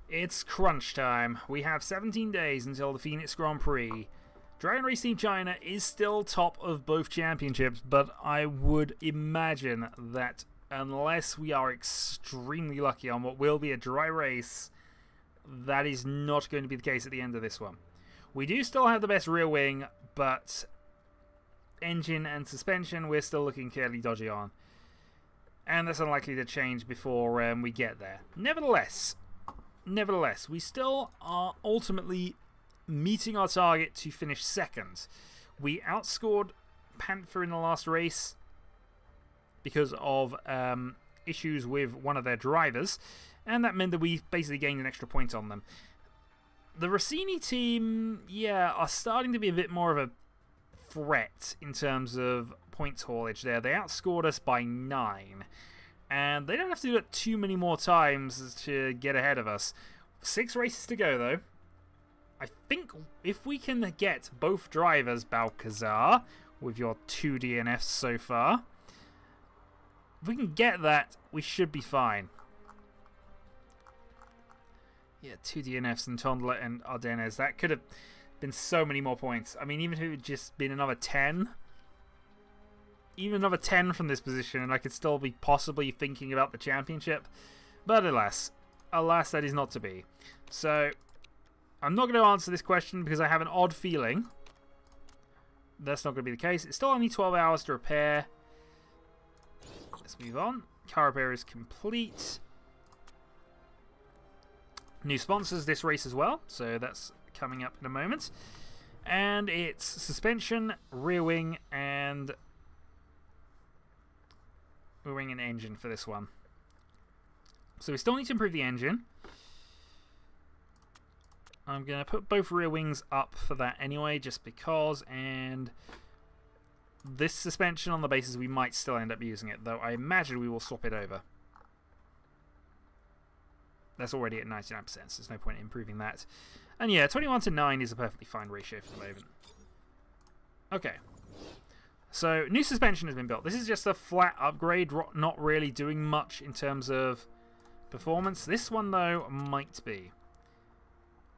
It's crunch time. We have 17 days until the Phoenix Grand Prix. Dragon Race Team China is still top of both championships, but I would imagine that unless we are extremely lucky on what will be a dry race, that is not going to be the case at the end of this one. We do still have the best rear wing, but engine and suspension we're still looking fairly dodgy on. And that's unlikely to change before we get there. Nevertheless, we still are ultimately meeting our target to finish second. We outscored Panther in the last race because of issues with one of their drivers, and that meant that we basically gained an extra point on them. The Rossini team, yeah, are starting to be a bit more of a threat in terms of points haulage there. They outscored us by 9. And they don't have to do it too many more times to get ahead of us. 6 races to go, though. I think if we can get both drivers, Balcazar, with your 2 DNFs so far, if we can get that, we should be fine. Yeah, 2 DNFs and Tondela and Ardennes. That could have been so many more points. I mean, even if it had just been another 10... Even another 10 from this position, and I could still be possibly thinking about the championship. But alas, that is not to be. So, I'm not going to answer this question because I have an odd feeling that's not going to be the case. It's still only 12 hours to repair. Let's move on. Car repair is complete. New sponsors this race as well, so that's coming up in a moment. And it's suspension, rear wing, and... rear wing and engine for this one. So we still need to improve the engine. I'm going to put both rear wings up for that anyway, just because, and this suspension on the basis we might still end up using it, though I imagine we will swap it over. That's already at 99%, so there's no point in improving that. And yeah, 21 to 9 is a perfectly fine ratio for the moment. Okay. So, new suspension has been built. This is just a flat upgrade, not really doing much in terms of performance. This one, though, might be.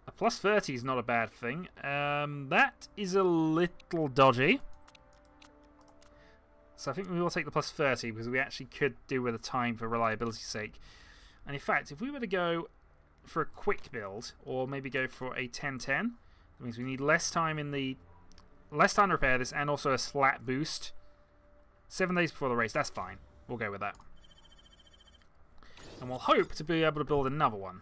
A plus 30 is not a bad thing. That is a little dodgy. So I think we will take the plus 30 because we actually could do with a time for reliability's sake. And in fact, if we were to go for a quick build, or maybe go for a 10-10, that means we need less time in the... less time to repair this, and also a flat boost. 7 days before the race, that's fine. We'll go with that. And we'll hope to be able to build another one.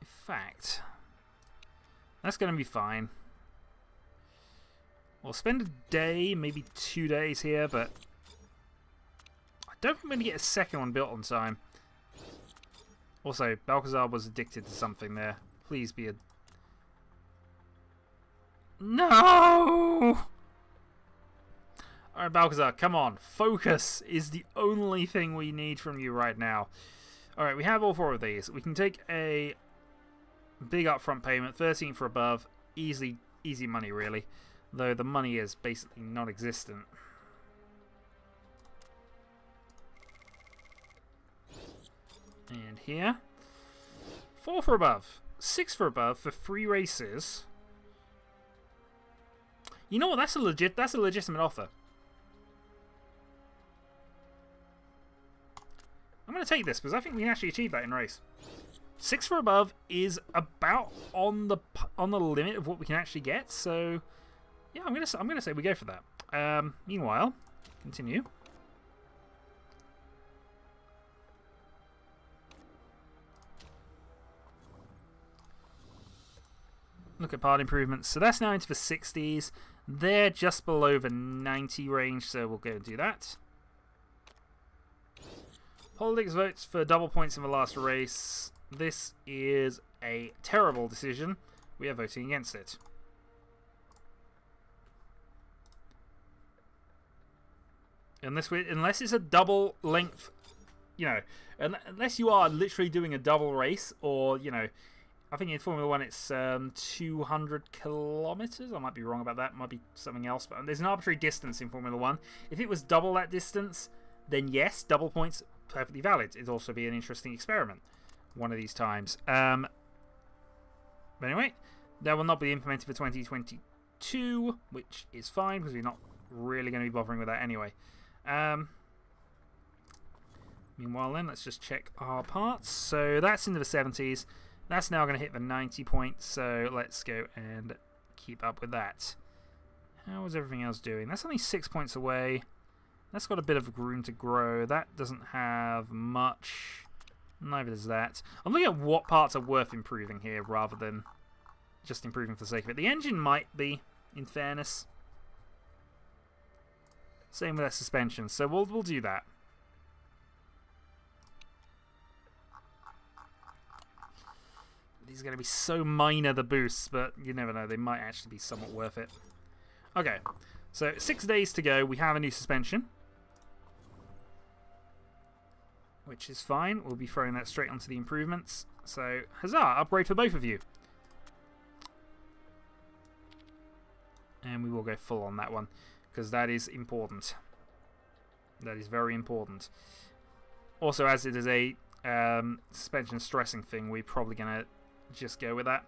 In fact, that's going to be fine. We'll spend a day, maybe 2 days here, but I don't think we're going to get a second one built on time. Also, Balcazar was addicted to something there. Please be a... No! Alright, Balcazar, come on. Focus is the only thing we need from you right now. Alright, we have all 4 of these. We can take a big upfront payment, 13 for above. Easy money, really. Though the money is basically non-existent. And here, 4 for above, 6 for above for 3 races. You know what? That's a legitimate offer. I'm going to take this because I think we can actually achieve that in race. 6 for above is about on the limit of what we can actually get. So yeah, I'm gonna say we go for that. Meanwhile, continue. Look at part improvements. So that's now into the 60s. They're just below the 90 range, so we'll go and do that. Politics votes for double points in the last race. This is a terrible decision. We are voting against it. Unless it's a double length, you know, unless you are literally doing a double race, or, you know, I think in Formula 1 it's 200 kilometers. I might be wrong about that. It might be something else. But there's an arbitrary distance in Formula 1. If it was double that distance, then yes, double points, perfectly valid. It'd also be an interesting experiment one of these times. But anyway, that will not be implemented for 2022, which is fine because we're not really going to be bothering with that anyway. Meanwhile then, let's just check our parts. So that's into the 70s. That's now going to hit the 90 points, so let's go and keep up with that. How is everything else doing? That's only 6 points away. That's got a bit of room to grow. That doesn't have much. Neither does that. I'm looking at what parts are worth improving here rather than just improving for the sake of it. The engine might be, in fairness. Same with that suspension, so we'll do that. These are going to be so minor, the boosts, but you never know. They might actually be somewhat worth it. Okay, so 6 days to go. We have a new suspension, which is fine. We'll be throwing that straight onto the improvements. So, huzzah! Upgrade for both of you. And we will go full on that one, because that is important. That is very important. Also, as it is a suspension stressing thing, we're probably going to just go with that.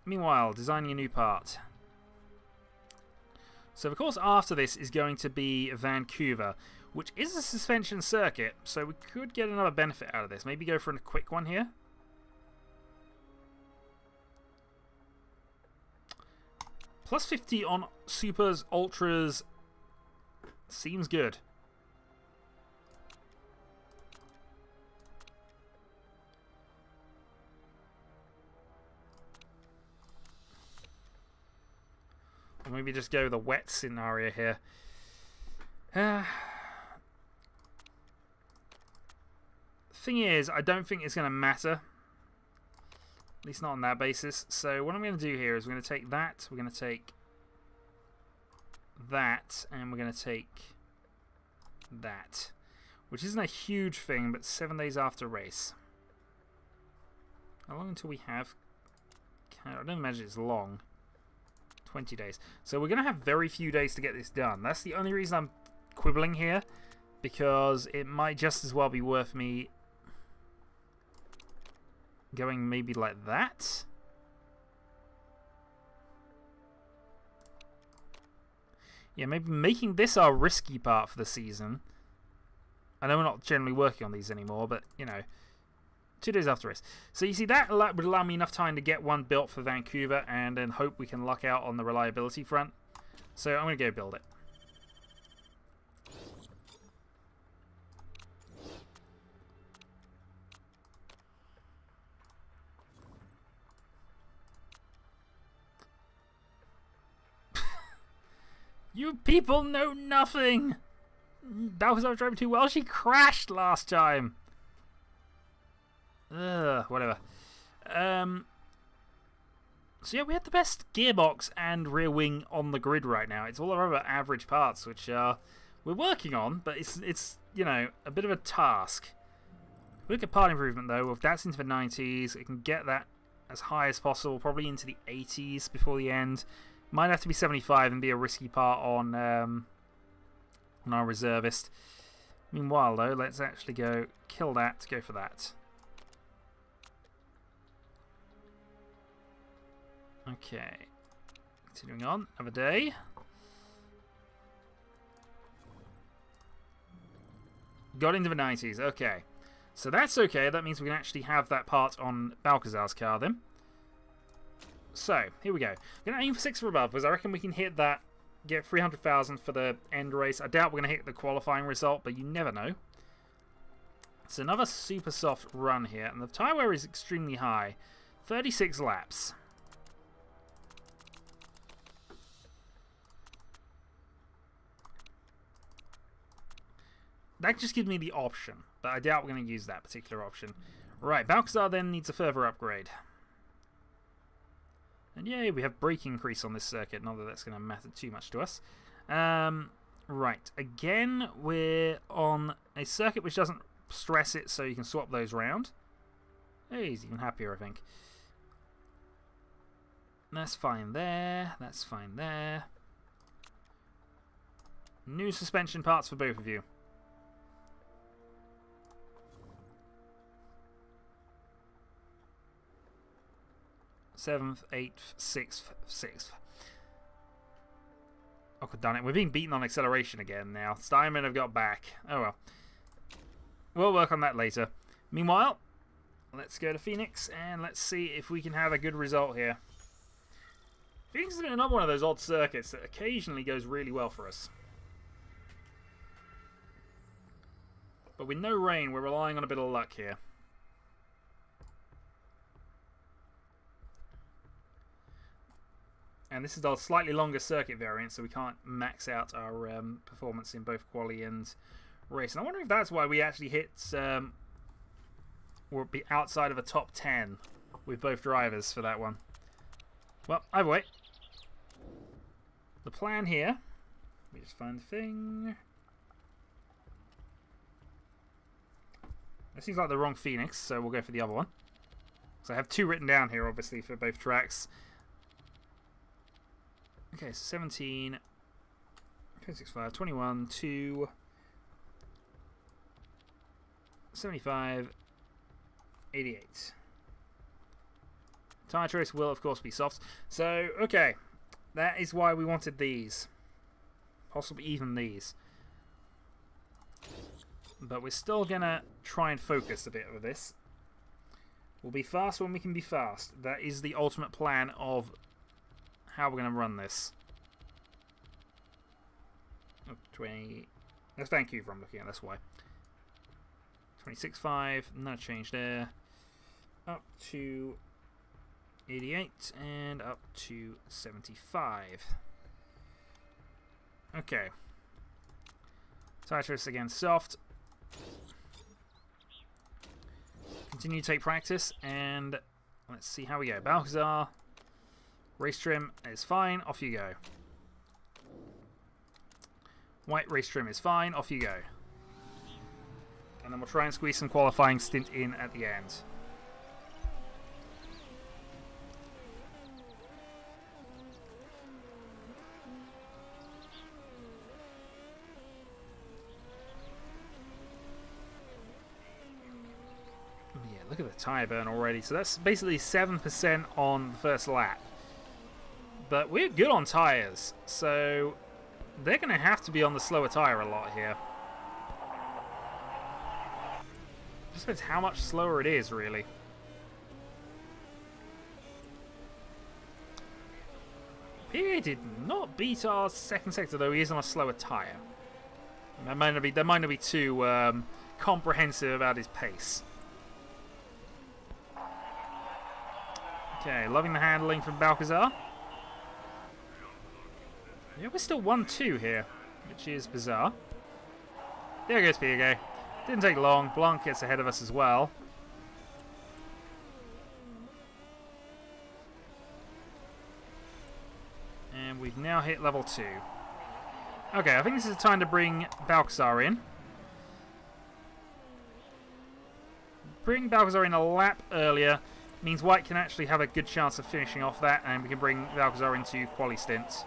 Meanwhile, designing a new part. So, of course, after this is going to be Vancouver, which is a suspension circuit, so we could get another benefit out of this. Maybe go for a quick one here. Plus 50 on Supers, Ultras seems good. Or maybe just go the wet scenario here. Thing is, I don't think it's going to matter. At least not on that basis. So what I'm going to do here is we're going to take that, we're going to take that, and we're going to take that. Which isn't a huge thing, but 7 days after race. How long until we have... I don't imagine it's long. 20 days. So we're going to have very few days to get this done. That's the only reason I'm quibbling here, because it might just as well be worth me going maybe like that. Yeah, maybe making this our risky part for the season. I know we're not generally working on these anymore, but, you know, 2 days after race. So you see, that would allow me enough time to get one built for Vancouver and then hope we can luck out on the reliability front. So I'm going to go build it. You people know nothing! That was not driving too well. She crashed last time. Whatever. So yeah, we have the best gearbox and rear wing on the grid right now. It's all our other average parts, which we're working on, but it's you know, a bit of a task. Look at part improvement though. If that's into the 90s, it can get that as high as possible, probably into the 80s before the end. Might have to be 75 and be a risky part on our reservist. Meanwhile though, let's actually go kill that, go for that. Okay, continuing on, another day. Got into the 90s, okay. So that's okay, that means we can actually have that part on Balcazar's car then. So, here we go. I'm going to aim for 6 or above, because I reckon we can hit that, get 300,000 for the end race. I doubt we're going to hit the qualifying result, but you never know. It's another super soft run here, and the tyre wear is extremely high. 36 laps. That just gives me the option, but I doubt we're going to use that particular option. Right, Balcazar then needs a further upgrade. And yay, we have brake increase on this circuit, not that that's going to matter too much to us. Right, again, we're on a circuit which doesn't stress it, so you can swap those round. Hey, he's even happier, I think. That's fine there. That's fine there. New suspension parts for both of you. 7th, 8th, 6th, 6th. Oh, god damn it. We're being beaten on acceleration again now. Steinman have got back. Oh well. We'll work on that later. Meanwhile, let's go to Phoenix and let's see if we can have a good result here. Phoenix has been another one of those odd circuits that occasionally goes really well for us. But with no rain, we're relying on a bit of luck here. And this is our slightly longer circuit variant, so we can't max out our performance in both quali and race. And I wonder if that's why we actually hit, or be outside of a top 10 with both drivers for that one. Well, either way, the plan here, let me just find the thing. That seems like the wrong Phoenix, so we'll go for the other one. So I have 2 written down here, obviously, for both tracks. Okay, so 17, 265, 21, 2, 75, 88. Tyre choice will, of course, be soft. So, okay, that is why we wanted these. Possibly even these. But we're still going to try and focus a bit with this. We'll be fast when we can be fast. That is the ultimate plan of how we're going to run this. Oh, 20. That's Vancouver I'm looking at, that's why. 26.5, no change there. Up to 88 and up to 75. Okay. Tire choice again, soft. Continue to take practice and let's see how we go. Balcazar. Race trim is fine, off you go. White race trim is fine, off you go. And then we'll try and squeeze some qualifying stint in at the end. Yeah, look at the tyre burn already. So that's basically 7% on the first lap. But we're good on tyres, so they're going to have to be on the slower tyre a lot here. Just depends how much slower it is, really. PA did not beat our second sector, though he is on a slower tyre. That might not be too comprehensive about his pace. Okay, loving the handling from Balcazar. Yeah, we're still 1-2 here, which is bizarre. There goes Piaget. Didn't take long. Blanc gets ahead of us as well. And we've now hit level 2. Okay, I think this is the time to bring Balcazar in. Bring Balcazar in a lap earlier means White can actually have a good chance of finishing off that, and we can bring Balcazar into quali stints.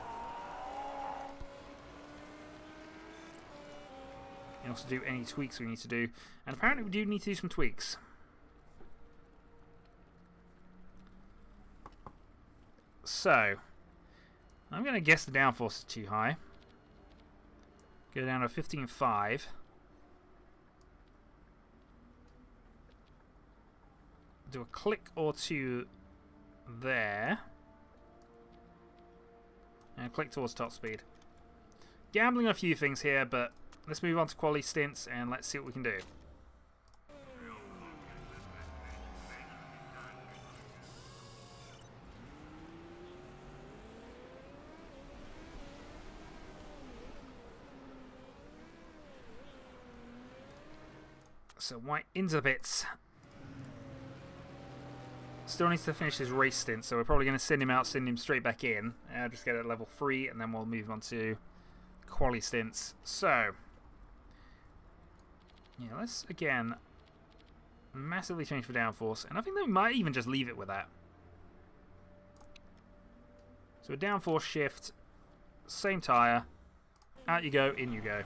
And also do any tweaks we need to do. And apparently we do need to do some tweaks. So, I'm going to guess the downforce is too high. Go down to 15.5. Do a click or two there. And click towards top speed. Gambling on a few things here, but let's move on to quality stints and let's see what we can do. So White into the pits. Still needs to finish his race stint, so we're probably going to send him out, send him straight back in. Just get it at level 3, and then we'll move on to quali stints. So, yeah, let's, again, massively change for downforce. And I think that we might even just leave it with that. So a downforce shift, same tyre, out you go, in you go.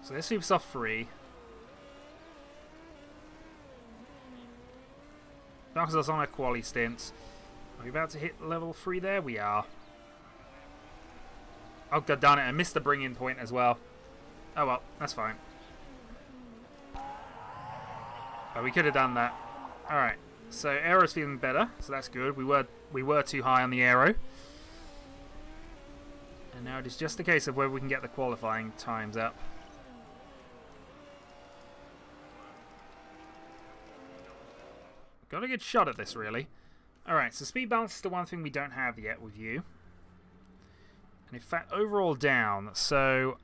So there's super soft free. Because I was on a quali stint. Are we about to hit level 3 there? We are. Oh, god darn it. I missed the bring-in point as well. Oh well, that's fine. But we could have done that. Alright. So aero's feeling better, so that's good. We were too high on the aero. And now it is just a case of whether we can get the qualifying times up. Got a good shot at this, really. Alright, so speed balance is the one thing we don't have yet with you. And in fact, overall down. So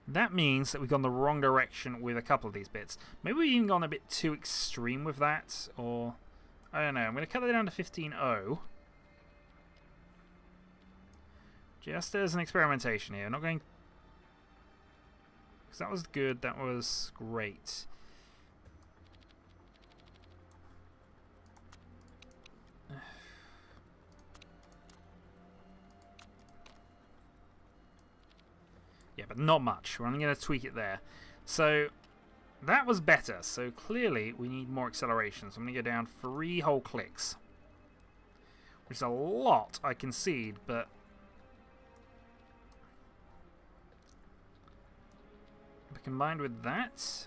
that means that we've gone the wrong direction with a couple of these bits. Maybe we've even gone a bit too extreme with that. Or, I don't know. I'm going to cut that down to 15.0. Just as an experimentation here. I'm not going... Because that was good. That was great. Yeah, but not much. We're only going to tweak it there. So, that was better. So, clearly, we need more acceleration. So, I'm going to go down 3 whole clicks. Which is a lot, I concede, but... But combined with that...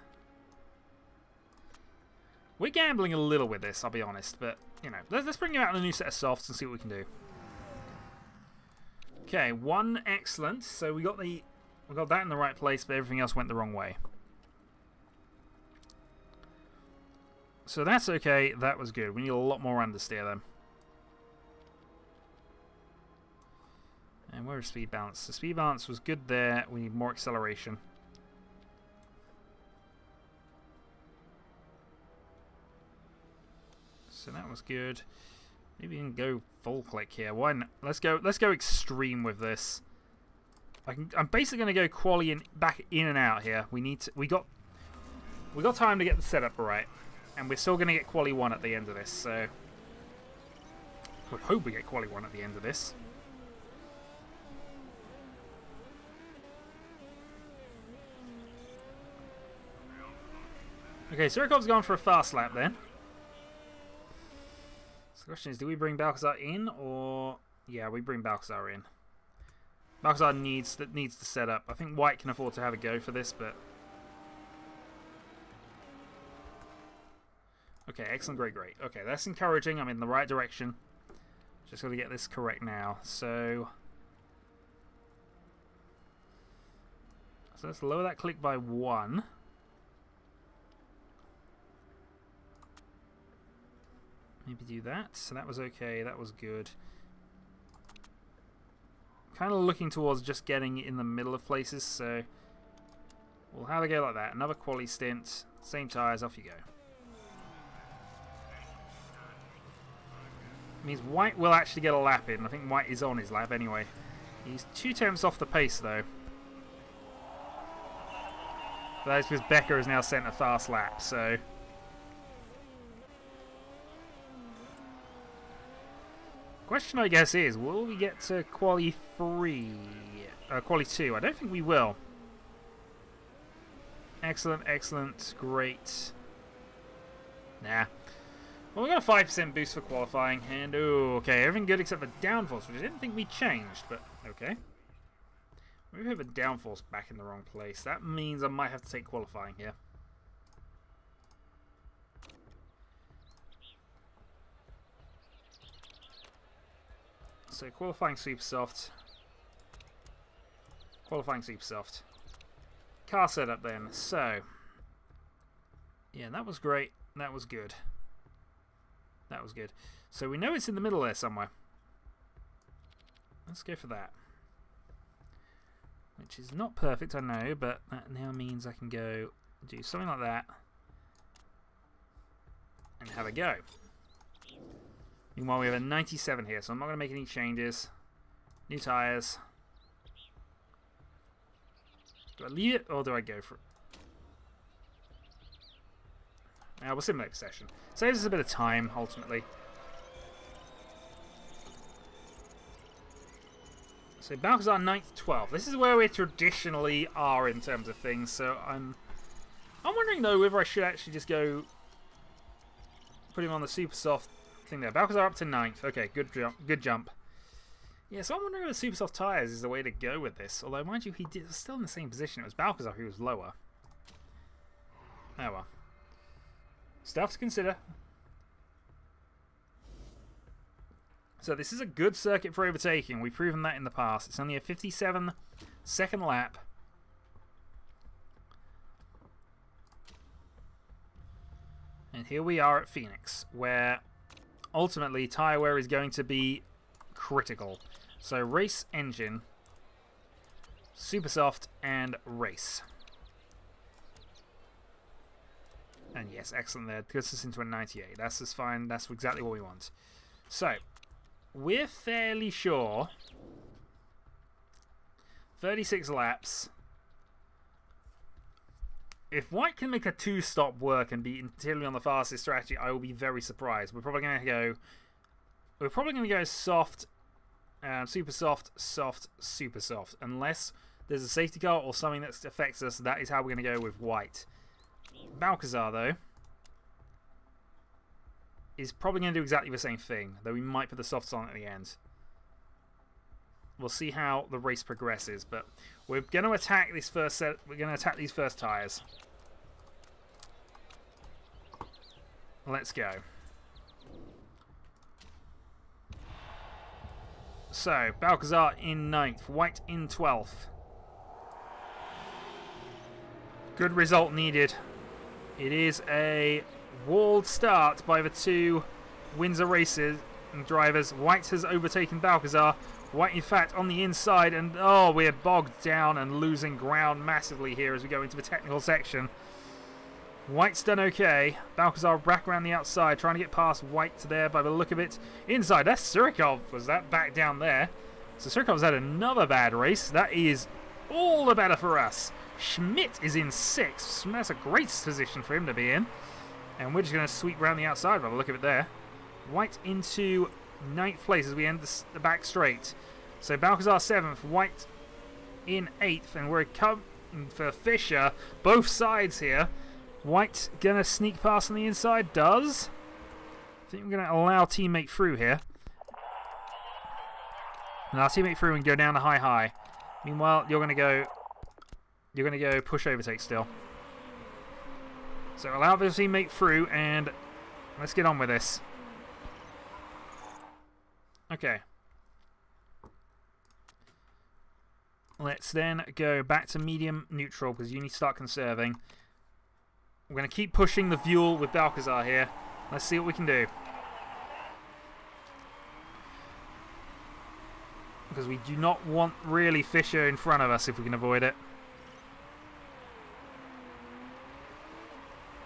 We're gambling a little with this, I'll be honest. But, you know, let's bring you out a new set of softs and see what we can do. Okay, 1 excellent. So, we got that in the right place, but everything else went the wrong way. So that's okay. That was good. We need a lot more understeer then. And where is speed balance? The speed balance was good there. We need more acceleration. So that was good. Maybe we can go full click here. Why not? Let's go extreme with this. I'm basically going to go quali back in and out here. We got time to get the setup right, and we're still going to get quali 1 at the end of this. So I would hope we get quali 1 at the end of this. Okay, Surikov's gone for a fast lap then. So the question is, do we bring Balcazar in, or yeah, we bring Balcazar in. Balcazar needs the setup. I think White can afford to have a go for this, but... Okay, excellent, great, great. Okay, that's encouraging. I'm in the right direction. Just got to get this correct now. So let's lower that click by 1. Maybe do that. So that was okay. That was good. Kind of looking towards just getting in the middle of places, so we'll have a go like that. Another quali stint, same tyres, off you go. Means White will actually get a lap in. I think White is on his lap anyway. He's 2 tenths off the pace though. But that's because Becker has now sent a fast lap, so... Question, I guess, is, will we get to quali 3? Quali 2? I don't think we will. Excellent, excellent, great. Nah. Well, we got a 5% boost for qualifying, and oh, okay, everything good except for downforce, which I didn't think we changed, but okay. Maybe we have a downforce back in the wrong place. That means I might have to take qualifying here. So qualifying super soft. Qualifying super soft. Car setup then. So yeah, that was great. That was good. That was good. So we know it's in the middle there somewhere. Let's go for that. Which is not perfect, I know, but that now means I can go do something like that and have a go. Meanwhile, we have a 97 here, so I'm not going to make any changes. New tyres. Do I leave it, or do I go for it? We'll simulate the session. Saves us a bit of time, ultimately. So Balcazar 9th, 12th. This is where we traditionally are in terms of things. So I'm wondering though whether I should actually just go put him on the super soft thing there. Balcazar up to 9th. Okay, good jump. Good jump. Yeah, so I'm wondering if the super soft tyres is the way to go with this. Although, mind you, he was still in the same position. It was Balcazar who was lower. Oh well. Stuff to consider. So this is a good circuit for overtaking. We've proven that in the past. It's only a 57-second lap. And here we are at Phoenix, where ultimately tyre wear is going to be critical. So race engine, super soft, and race. And yes, excellent there. Puts us into a 98. That's just fine. That's exactly what we want. So, we're fairly sure 36 laps. If White can make a 2-stop work and be entirely on the fastest strategy, I will be very surprised. We're probably going to go soft, super soft, soft, super soft. Unless there's a safety car or something that affects us, that is how we're going to go with White. Balcazar, though, is probably going to do exactly the same thing, though we might put the softs on at the end. We'll see how the race progresses, but we're going to attack this first set. We're going to attack these first tyres. Let's go. So, Balcazar in 9th, White in 12th. Good result needed. It is a walled start by the two Windsor races and drivers. White has overtaken Balcazar. White, in fact, on the inside, and oh, we're bogged down and losing ground massively here as we go into the technical section. White's done okay. Balcazar back around the outside, trying to get past White there by the look of it. Inside, that's Surikov. Was that back down there? So Surikov's had another bad race. That is all the better for us. Schmidt is in 6th. That's a great position for him to be in. And we're just going to sweep around the outside by the look of it there. White into 9th place as we end the back straight. So Balcazar 7th, White in 8th, and we're coming for Fisher. Both sides here. White going to sneak past on the inside. Does. I think we're going to allow teammate through here. And our teammate through and go down the high. Meanwhile, you're going to go push overtake still. So allow the teammate through and let's get on with this. Okay. Let's then go back to medium neutral because you need to start conserving. We're going to keep pushing the fuel with Balcazar here. Let's see what we can do. Because we do not want really Fisher in front of us if we can avoid it.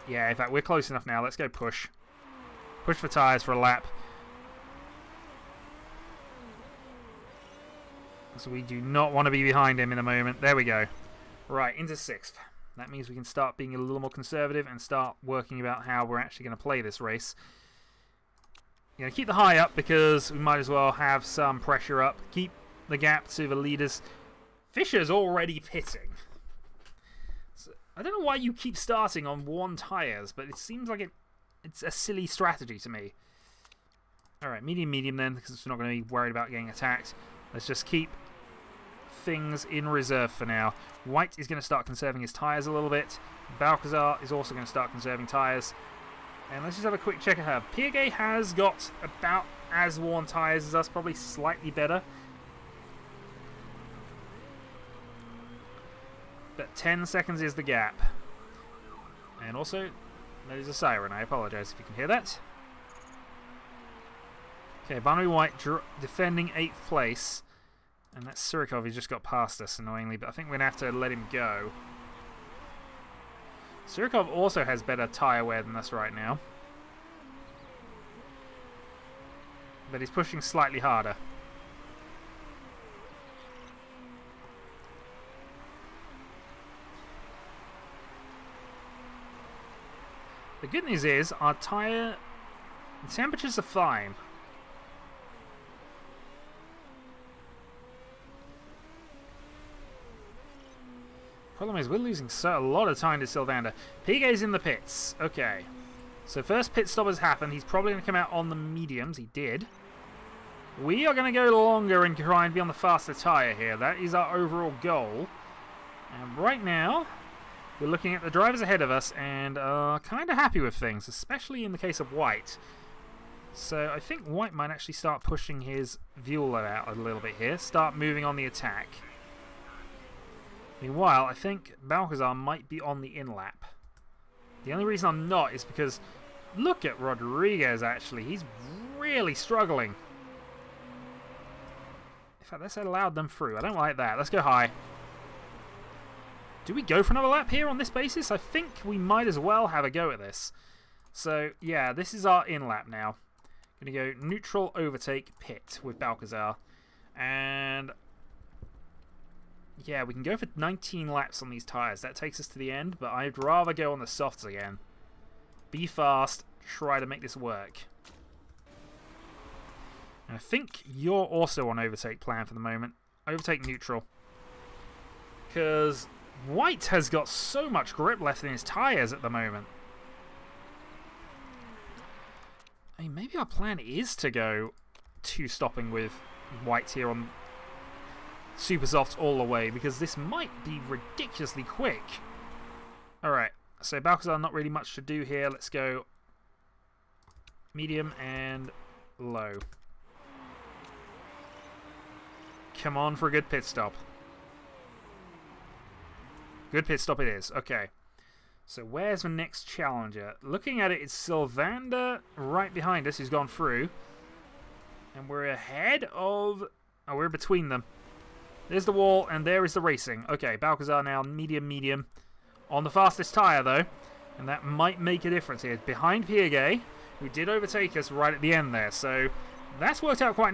Yeah, in fact, we're close enough now. Let's go push. Push for tyres for a lap. So we do not want to be behind him in a moment. There we go. Right, into 6th. That means we can start being a little more conservative and start working about how we're actually going to play this race. You know, keep the high up because we might as well have some pressure up. Keep the gap to the leaders. Fisher's already pitting. So, I don't know why you keep starting on worn tyres, but it seems like it's a silly strategy to me. Alright, medium then, because we're not going to be worried about getting attacked. Let's just keep things in reserve for now. White is going to start conserving his tyres a little bit. Balcazar is also going to start conserving tyres. And let's just have a quick check at her. Piaget has got about as worn tyres as us, probably slightly better. But 10 seconds is the gap. And also, there's a siren. I apologise if you can hear that. Okay, Barnaby White defending 8th place. And that's Surikov, who just got past us, annoyingly. But I think we're going to have to let him go. Surikov also has better tyre wear than us right now. But he's pushing slightly harder. The good news is our tyre temperatures are fine. Problem is, we're losing a lot of time to Sylvander. Piquet's in the pits. Okay. So first pit stop has happened. He's probably going to come out on the mediums. He did. We are going to go longer and try and be on the faster tyre here. That is our overall goal. And right now, we're looking at the drivers ahead of us and are kind of happy with things, especially in the case of White. So I think White might actually start pushing his fuel out a little bit here. Start moving on the attack. Meanwhile, I think Balcazar might be on the in-lap. The only reason I'm not is because look at Rodriguez, actually. He's really struggling. In fact, let's allow them through. I don't like that. Let's go high. Do we go for another lap here on this basis? I think we might as well have a go at this. So, yeah, this is our in-lap now. Going to go neutral, overtake, pit with Balcazar. And yeah, we can go for 19 laps on these tyres. That takes us to the end, but I'd rather go on the softs again. Be fast, try to make this work. And I think you're also on overtake plan for the moment. Overtake neutral. Because White has got so much grip left in his tyres at the moment. I mean, maybe our plan is to go two-stopping with White here on super softs all the way, because this might be ridiculously quick. Alright, so Balcazar, not really much to do here. Let's go medium and low. Come on for a good pit stop. Good pit stop it is. Okay. So where's the next challenger? Looking at it, it's Sylvander right behind us who's gone through. And we're ahead of... oh, we're between them. There's the wall, and there is the racing. Okay, Balcazar now medium. On the fastest tyre, though. And that might make a difference here. Behind Piquet, who did overtake us right at the end there. So that's worked out quite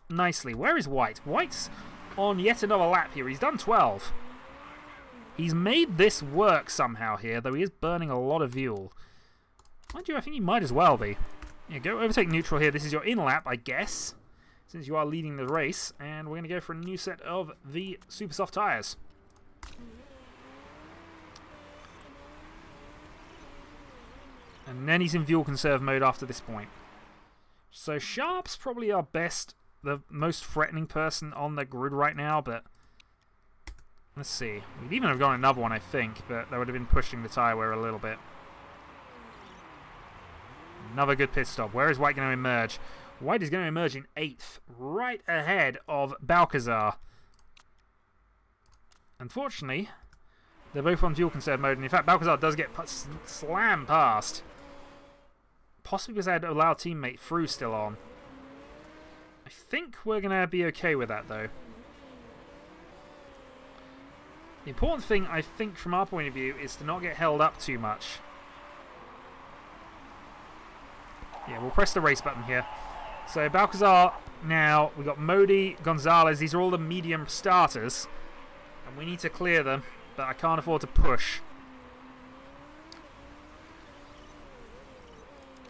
nicely. Where is White? White's on yet another lap here. He's done 12. He's made this work somehow here, though he is burning a lot of fuel. Mind you, I think he might as well be. Yeah, go overtake neutral here. This is your in-lap, I guess, since you are leading the race. And we're going to go for a new set of the super soft tyres. And then he's in fuel conserve mode after this point. So Sharp's probably our best, the most threatening person on the grid right now, but let's see. We'd even have gone another one, I think, but that would have been pushing the tyre wear a little bit. Another good pit stop. Where is White going to emerge? White is going to emerge in 8th, right ahead of Balcazar. Unfortunately, they're both on fuel conserve mode, and in fact, Balcazar does get slammed past. Possibly because I had to allow teammate through still on. I think we're going to be okay with that, though. The important thing, I think, from our point of view, is to not get held up too much. Yeah, we'll press the race button here. So Balcazar now, we've got Modi, Gonzalez, these are all the medium starters. And we need to clear them, but I can't afford to push.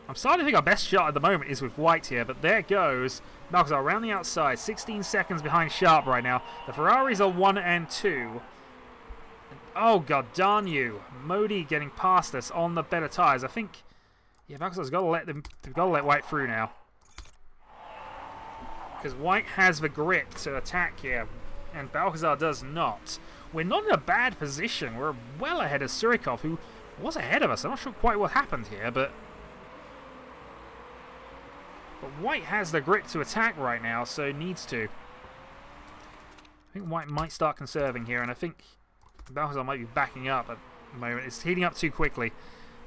I'm starting to think our best shot at the moment is with White here, but there goes Balcazar around the outside, 16 seconds behind Sharp right now. The Ferraris are 1 and 2. Oh, god darn you. Modi getting past us on the better tyres. I think, yeah, Balcazar's got to let White through now. Because White has the grip to attack here, and Balcazar does not. We're not in a bad position. We're well ahead of Surikov, who was ahead of us. I'm not sure quite what happened here, but White has the grip to attack right now, so needs to. I think White might start conserving here, and I think Balcazar might be backing up at the moment. It's heating up too quickly.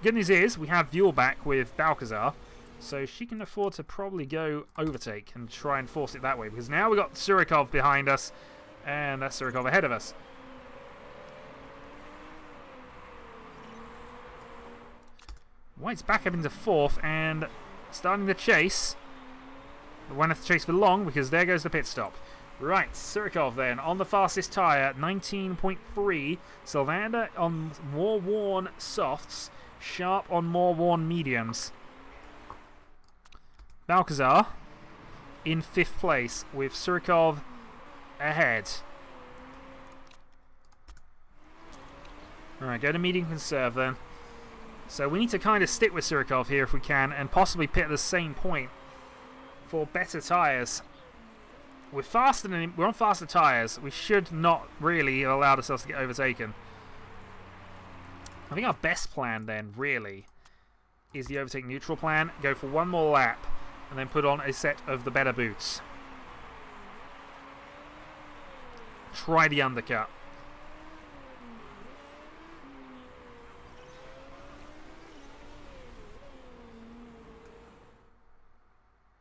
Good news is we have fuel back with Balcazar, so she can afford to probably go overtake and try and force it that way, because now we've got Surikov behind us, and that's Surikov ahead of us. White's back up into 4th and starting the chase. But won't have to chase for long, because there goes the pit stop. Right, Surikov then on the fastest tyre, 19.3. Sylvander on more worn softs, Sharp on more worn mediums. Balcazar in 5th place with Surikov ahead. Alright, go to medium conserve then. So we need to kind of stick with Surikov here if we can, and possibly pit at the same point for better tyres. We're on faster tyres. We should not really have allowed ourselves to get overtaken. I think our best plan then, really, is the overtake neutral plan. Go for one more lap, and then put on a set of the better boots. Try the undercut.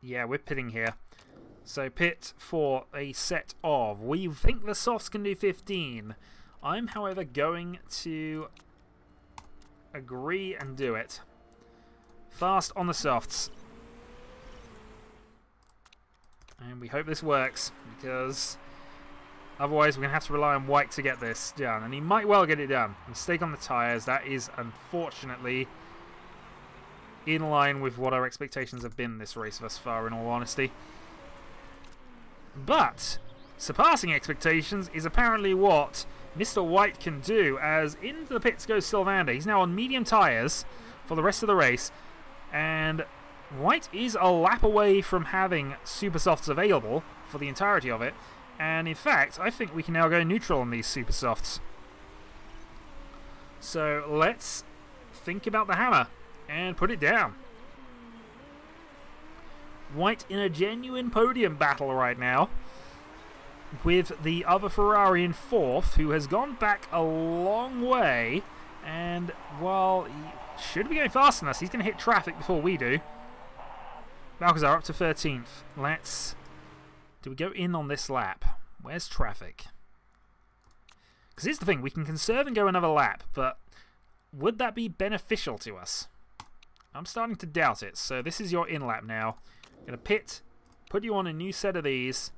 Yeah, we're pitting here. So pit for a set of... We think the softs can do 15. I'm, however, going to agree and do it. Fast on the softs. And we hope this works, because otherwise we're going to have to rely on White to get this done. And he might well get it done. Mistake on the tyres. That is, unfortunately, in line with what our expectations have been this race thus far, in all honesty. But surpassing expectations is apparently what Mr. White can do, as into the pits goes Sylvander. He's now on medium tyres for the rest of the race, and White is a lap away from having super softs available for the entirety of it. And in fact, I think we can now go neutral on these super softs. So let's think about the hammer and put it down. White in a genuine podium battle right now, with the other Ferrari in 4th, who has gone back a long way, and while he should be going faster than us, he's going to hit traffic before we do. Balcazar up to 13th. Do we go in on this lap? Where's traffic? Because here's the thing, we can conserve and go another lap, but would that be beneficial to us? I'm starting to doubt it. So this is your in lap now. I'm going to pit, put you on a new set of these.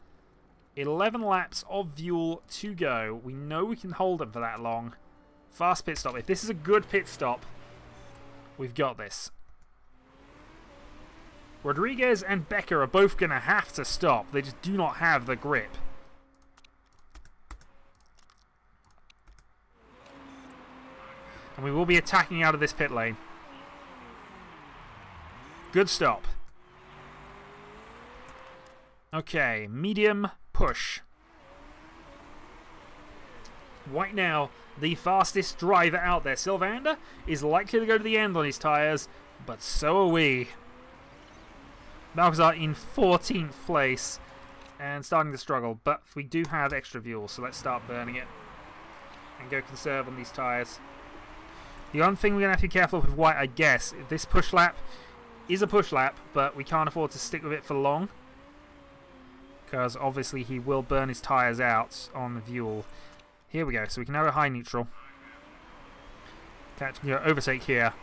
11 laps of fuel to go. We know we can hold them for that long. Fast pit stop. If this is a good pit stop, we've got this. Rodriguez and Becker are both going to have to stop. They just do not have the grip. And we will be attacking out of this pit lane. Good stop. Okay, medium push. Right now, the fastest driver out there. Sylvander is likely to go to the end on his tyres, but so are we. Balcazar in 14th place and starting to struggle, but we do have extra fuel, so let's start burning it and go conserve on these tyres. The one thing we're going to have to be careful with White, I guess, this push lap is a push lap, but we can't afford to stick with it for long, because obviously he will burn his tyres out on the fuel. Here we go, so we can now go high neutral. Catch, overtake here.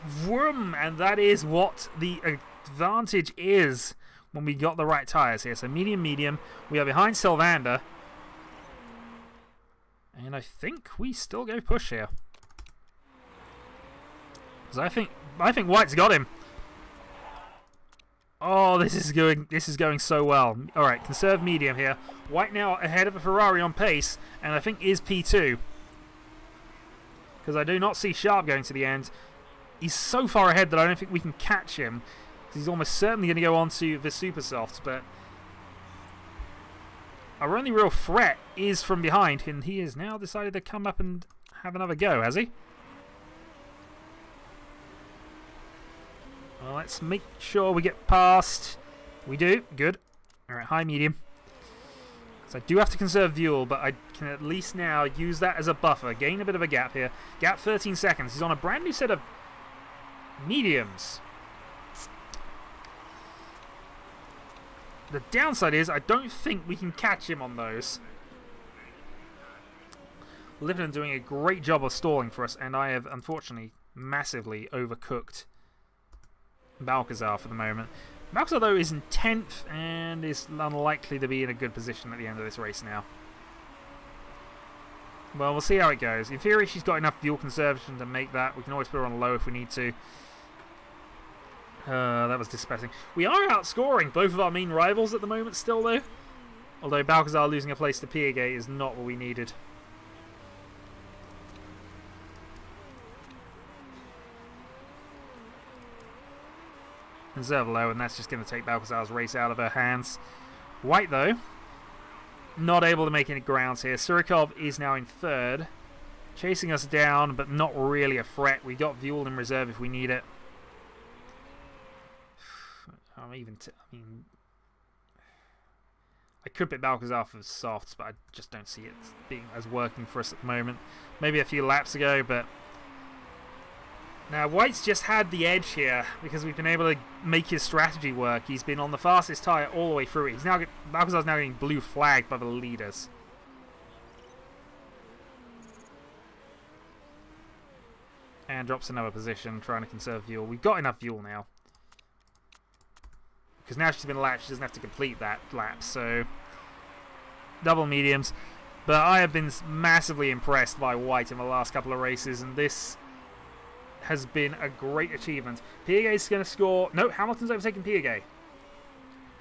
Vroom! And that is what the advantage is when we got the right tyres here. So medium, medium. We are behind Sylvander. And I think we still go push here. Because I think White's got him. Oh, this is going so well. All right, conserve medium here. White now ahead of a Ferrari on pace, and I think is P2. Because I do not see Sharp going to the end. He's so far ahead that I don't think we can catch him. He's almost certainly going to go on to the Super Softs, but our only real threat is from behind, and he has now decided to come up and have another go, has he? Well, let's make sure we get past. We do. Good. Alright, high, medium. So I do have to conserve fuel, but I can at least now use that as a buffer. Gain a bit of a gap here. Gap 13 seconds. He's on a brand new set of mediums. The downside is I don't think we can catch him on those. Liverton doing a great job of stalling for us, and I have unfortunately massively overcooked Balcazar for the moment. Balcazar, though, is in 10th and is unlikely to be in a good position at the end of this race now. Well, we'll see how it goes. In theory, she's got enough fuel conservation to make that. We can always put her on low if we need to. That was dispessing. We are outscoring both of our main rivals at the moment still, though. Although Balcazar losing a place to Piaget is not what we needed. Reserve low, and that's just going to take Balcazar's race out of her hands. White, though, not able to make any grounds here. Surikov is now in third, chasing us down, but not really a threat. We got fuel in reserve if we need it. I mean, I could put Balcazar for softs, but I just don't see it being as working for us at the moment. Maybe a few laps ago, but now White's just had the edge here because we've been able to make his strategy work. He's been on the fastest tyre all the way through. Balcazar's now getting blue flagged by the leaders. And drops another position, trying to conserve fuel. We've got enough fuel now. Because now she's been lapped, she doesn't have to complete that lap. So, double mediums. But I have been massively impressed by White in the last couple of races, and this has been a great achievement. Piaget's going to score... No, Hamilton's overtaken Piaget.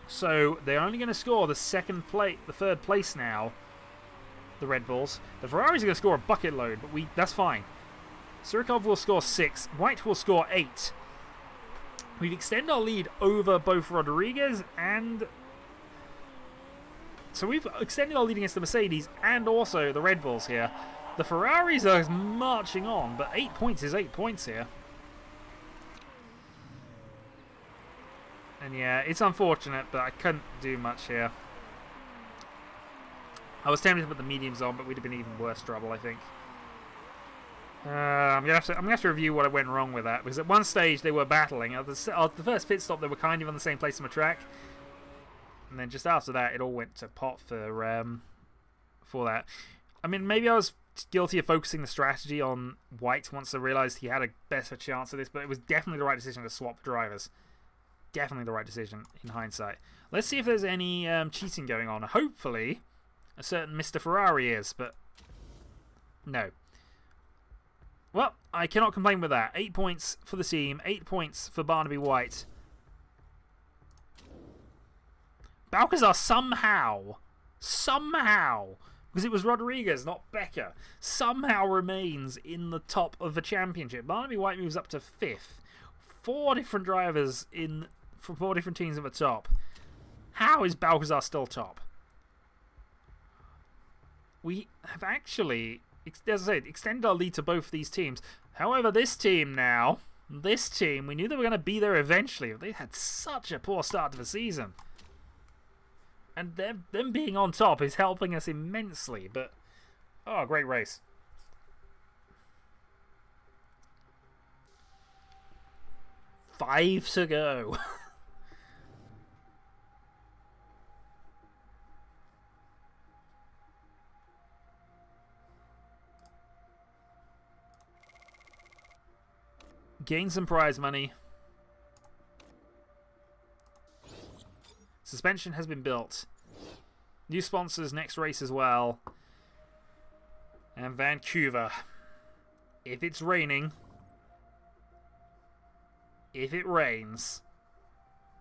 So, they're only going to score the third place now, the Red Bulls. The Ferraris are going to score a bucket load, but that's fine. Surikov will score 6. White will score 8. We've extended our lead over both Rodriguez and... So we've extended our lead against the Mercedes and also the Red Bulls here. The Ferraris are marching on, but 8 points is 8 points here. And yeah, it's unfortunate, but I couldn't do much here. I was tempted to put the mediums on, but we'd have been even worse trouble, I think. I'm gonna have to review what went wrong with that, because at one stage they were battling. At the first pit stop, they were kind of on the same place on the track, and then just after that, it all went to pot for that. I mean, maybe I was guilty of focusing the strategy on White once I realised he had a better chance of this, but it was definitely the right decision to swap drivers. Definitely the right decision in hindsight. Let's see if there's any cheating going on. Hopefully, a certain Mr. Ferrari is, but no. Well, I cannot complain with that. 8 points for the team, 8 points for Barnaby White. Balcazar somehow, because it was Rodriguez, not Becker, somehow remains in the top of the championship. Barnaby White moves up to 5th. 4 different drivers from 4 different teams at the top. How is Balcazar still top? We have actually... As I said, extend our lead to both these teams. However, this team, we knew they were going to be there eventually. They had such a poor start to the season. And them being on top is helping us immensely. But, oh, great race. Five to go. Gain some prize money. Suspension has been built. New sponsors next race as well. And Vancouver. If it's raining, if it rains,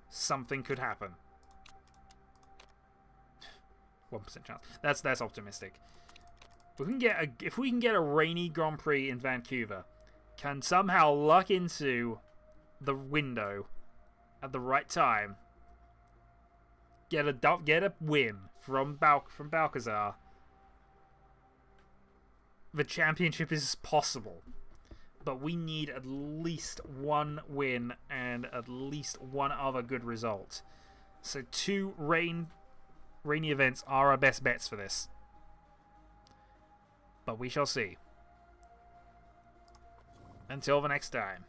something could happen. 1% chance. That's optimistic. If we can get a rainy Grand Prix in Vancouver, can somehow luck into the window at the right time, get a win from Balcazar, the championship is possible. But we need at least one win and at least one other good result. So 2 rainy events are our best bets for this. But we shall see. Until the next time.